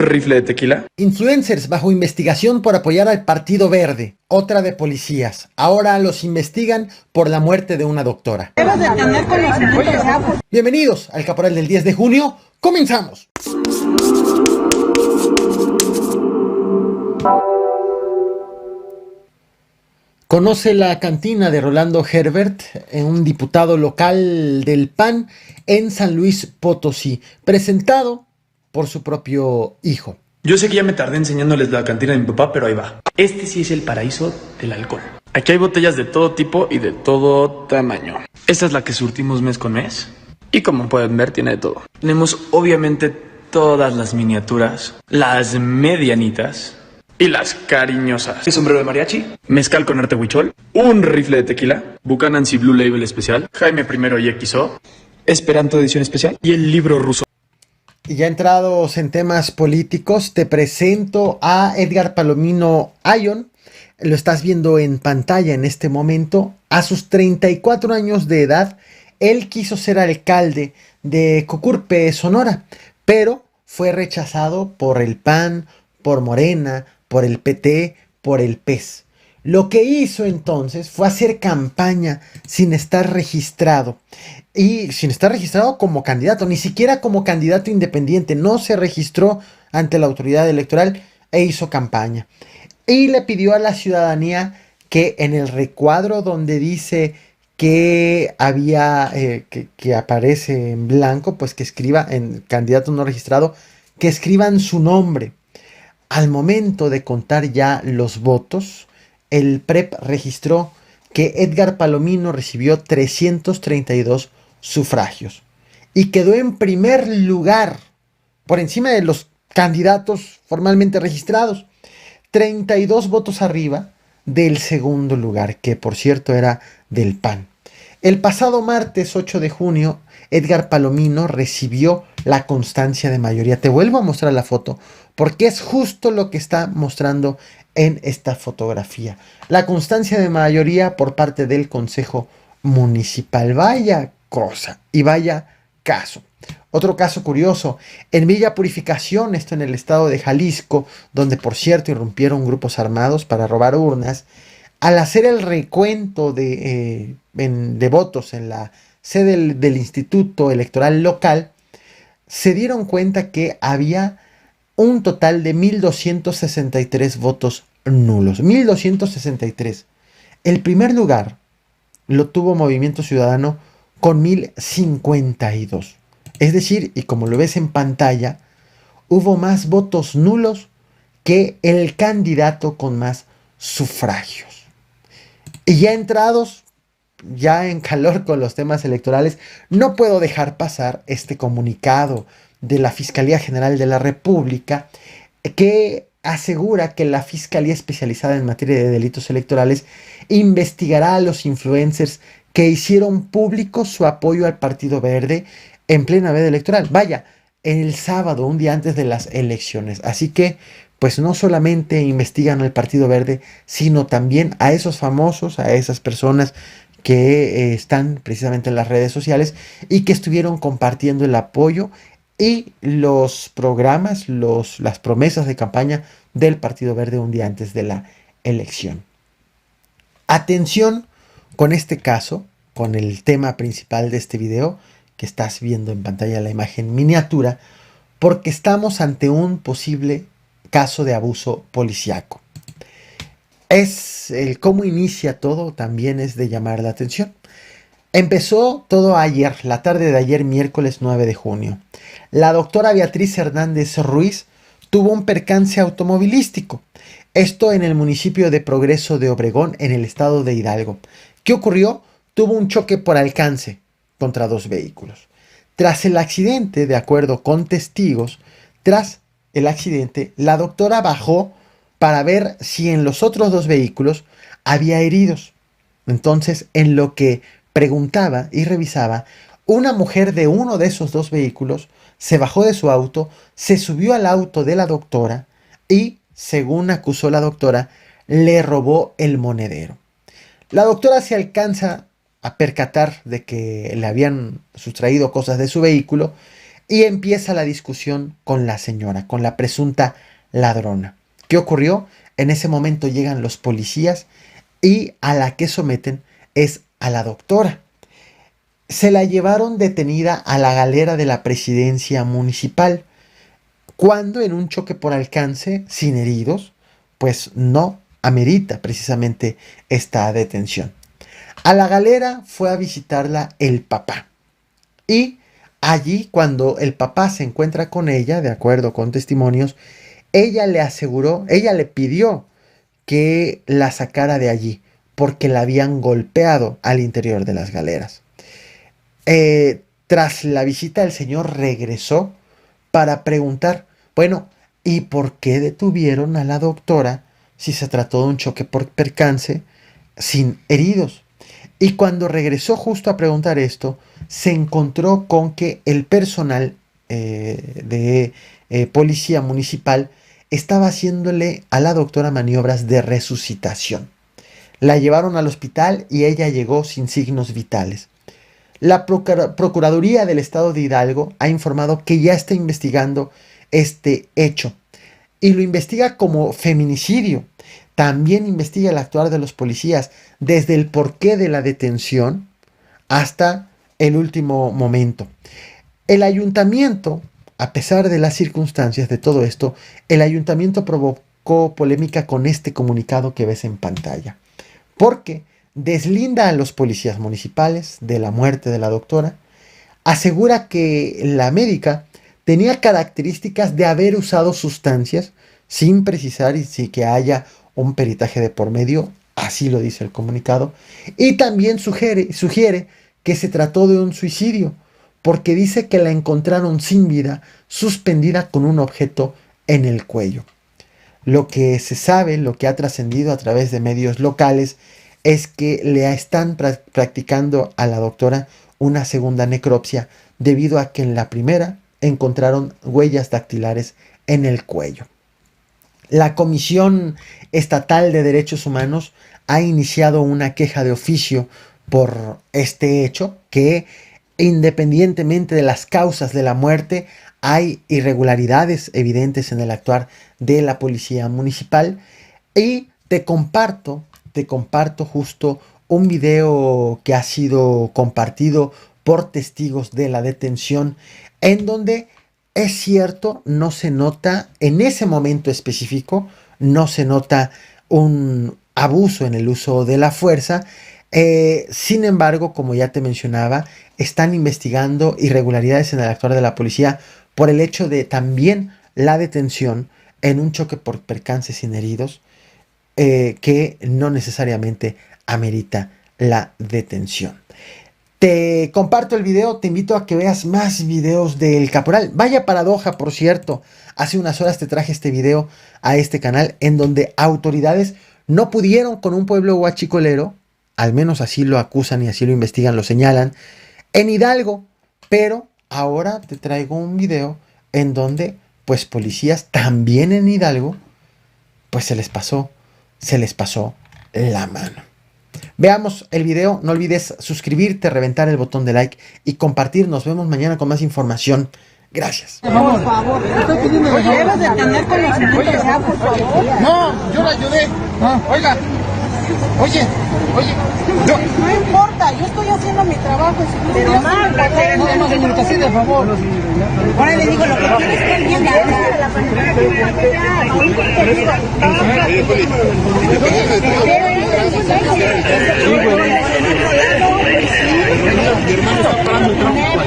Rifle de tequila. Influencers bajo investigación por apoyar al Partido Verde. Otra de policías. Ahora los investigan por la muerte de una doctora. Bienvenidos al Caporal del 10 de junio. ¡Comenzamos! Conoce la cantina de Rolando Herbert, un diputado local del PAN en San Luis Potosí, presentado por su propio hijo. Yo sé que ya me tardé enseñándoles la cantina de mi papá, pero ahí va. Este sí es el paraíso del alcohol. Aquí hay botellas de todo tipo y de todo tamaño. Esta es la que surtimos mes con mes. Y como pueden ver, tiene de todo. Tenemos obviamente todas las miniaturas, las medianitas y las cariñosas. ¿Qué sombrero de mariachi? Mezcal con arte huichol. Un rifle de tequila. Buchanan's y Blue Label especial. Jaime I y XO. Esperanto edición especial. Y el libro ruso. Y ya entrados en temas políticos, te presento a Edgar Palomino Ayón. Lo estás viendo en pantalla en este momento. A sus 34 años de edad, él quiso ser alcalde de Cocurpe, Sonora, pero fue rechazado por el PAN, por Morena, por el PT, por el PES. Lo que hizo entonces fue hacer campaña sin estar registrado. Y sin estar registrado como candidato, ni siquiera como candidato independiente. No se registró ante la autoridad electoral e hizo campaña. Y le pidió a la ciudadanía que en el recuadro donde dice que había, que aparece en blanco, pues que escriba, en candidato no registrado, que escriban su nombre. Al momento de contar ya los votos, el PREP registró que Edgar Palomino recibió 332 sufragios y quedó en primer lugar por encima de los candidatos formalmente registrados, 32 votos arriba del segundo lugar, que por cierto era del PAN. El pasado martes 8 de junio, Edgar Palomino recibió la constancia de mayoría. Te vuelvo a mostrar la foto porque es justo lo que está mostrando en esta fotografía. La constancia de mayoría por parte del Consejo Municipal. Vaya cosa y vaya caso. Otro caso curioso, en Villa Purificación, esto en el estado de Jalisco, donde por cierto irrumpieron grupos armados para robar urnas, al hacer el recuento de votos en la sede del Instituto Electoral Local, se dieron cuenta que había un total de 1.263 votos nulos. 1.263. El primer lugar lo tuvo Movimiento Ciudadano con 1.052. Es decir, y como lo ves en pantalla, hubo más votos nulos que el candidato con más sufragios. Y ya entrados, ya en calor con los temas electorales, no puedo dejar pasar este comunicado de la Fiscalía General de la República que asegura que la Fiscalía Especializada en Materia de Delitos Electorales investigará a los influencers que hicieron público su apoyo al Partido Verde en plena veda electoral. Vaya, el sábado, un día antes de las elecciones. Así que, pues no solamente investigan al Partido Verde, sino también a esos famosos, a esas personas que están precisamente en las redes sociales y que estuvieron compartiendo el apoyo y los programas, las promesas de campaña del Partido Verde un día antes de la elección. Atención con este caso, con el tema principal de este video, que estás viendo en pantalla la imagen miniatura, porque estamos ante un posible caso de abuso policíaco. El cómo inicia todo también es de llamar la atención. Empezó todo ayer, la tarde de ayer, miércoles 9 de junio. La doctora Beatriz Hernández Ruiz tuvo un percance automovilístico. Esto en el municipio de Progreso de Obregón, en el estado de Hidalgo. ¿Qué ocurrió? Tuvo un choque por alcance contra dos vehículos. Tras el accidente, de acuerdo con testigos, la doctora bajó para ver si en los otros dos vehículos había heridos. Entonces, en lo que preguntaba y revisaba, una mujer de uno de esos dos vehículos se bajó de su auto, se subió al auto de la doctora y, según acusó la doctora, le robó el monedero. La doctora se alcanza a percatar de que le habían sustraído cosas de su vehículo y empieza la discusión con la señora, con la presunta ladrona. ¿Qué ocurrió? En ese momento llegan los policías y a la que someten es a la doctora. Se la llevaron detenida a la galera de la presidencia municipal, cuando en un choque por alcance, sin heridos, pues no amerita precisamente esta detención. A la galera fue a visitarla el papá. Y allí, cuando el papá se encuentra con ella, de acuerdo con testimonios, ella le aseguró, ella le pidió que la sacara de allí, porque la habían golpeado al interior de las galeras. Tras la visita, el señor regresó para preguntar, bueno, ¿y por qué detuvieron a la doctora si se trató de un choque por percance sin heridos? Y cuando regresó justo a preguntar esto, se encontró con que el personal de policía municipal estaba haciéndole a la doctora maniobras de resucitación. La llevaron al hospital y ella llegó sin signos vitales. La Procuraduría del Estado de Hidalgo ha informado que ya está investigando este hecho y lo investiga como feminicidio. También investiga el actuar de los policías desde el porqué de la detención hasta el último momento. El ayuntamiento, a pesar de las circunstancias de todo esto, el ayuntamiento provocó polémica con este comunicado que ves en pantalla, porque deslinda a los policías municipales de la muerte de la doctora, asegura que la médica tenía características de haber usado sustancias sin precisar y sin que haya un peritaje de por medio, así lo dice el comunicado, y también sugiere que se trató de un suicidio, porque dice que la encontraron sin vida, suspendida con un objeto en el cuello. Lo que se sabe, lo que ha trascendido a través de medios locales, es que le están practicando a la doctora una segunda necropsia, debido a que en la primera encontraron huellas dactilares en el cuello. La Comisión Estatal de Derechos Humanos ha iniciado una queja de oficio por este hecho, que independientemente de las causas de la muerte, hay irregularidades evidentes en el actuar de la policía municipal. Y te comparto justo un video que ha sido compartido por testigos de la detención, en donde es cierto, no se nota, en ese momento específico, no se nota un abuso en el uso de la fuerza. Sin embargo, como ya te mencionaba, están investigando irregularidades en el actuar de la policía por el hecho de también la detención en un choque por percance sin heridos, que no necesariamente amerita la detención. Te comparto el video, te invito a que veas más videos del caporal. Vaya paradoja, por cierto, hace unas horas te traje este video a este canal en donde autoridades no pudieron con un pueblo huachicolero, al menos así lo acusan y así lo investigan, lo señalan, en Hidalgo, pero ahora te traigo un video en donde pues policías también en Hidalgo pues se les pasó la mano. Veamos el video, no olvides suscribirte, reventar el botón de like y compartir. Nos vemos mañana con más información. Gracias. Por favor, estoy pidiendo de favor. Debes de tener conocimiento ya, por favor. No, yo la ayudé. Oiga, oye, No importa, yo estoy haciendo mi trabajo. Pero mal, no, señorita, sí, de favor. ahora le digo lo que tienes que entender. Mi hermano está parando el trabajo.